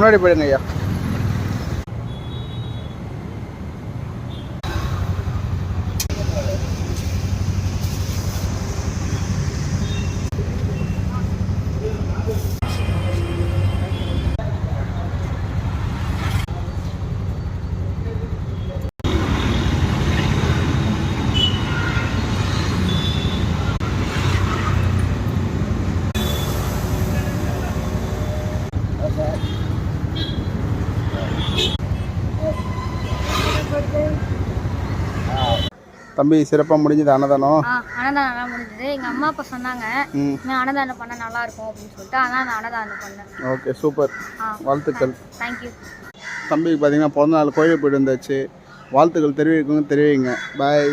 முன்னாடி போயிடுங்க ஐயா. தம்பி சிறப்பாக முடிஞ்சது அன்னதானம்? அன்னதானம் நல்லா முடிஞ்சது. எங்கள் அம்மா அப்பா சொன்னாங்க அன்னதானம் பண்ண நல்லா இருக்கும் அப்படின்னு சொல்லிட்டு, அதனால் நான் அன்னதானம் பண்ணேன். ஓகே, சூப்பர், வாழ்த்துக்கள். தேங்க்யூ. தம்பிக்கு பார்த்தீங்கன்னா பிறந்த நாள் கோயிலுக்கு போயிட்டு வந்தாச்சு. வாழ்த்துக்கள் தெரிவிக்கணும், தெரிவிங்க. பாய்.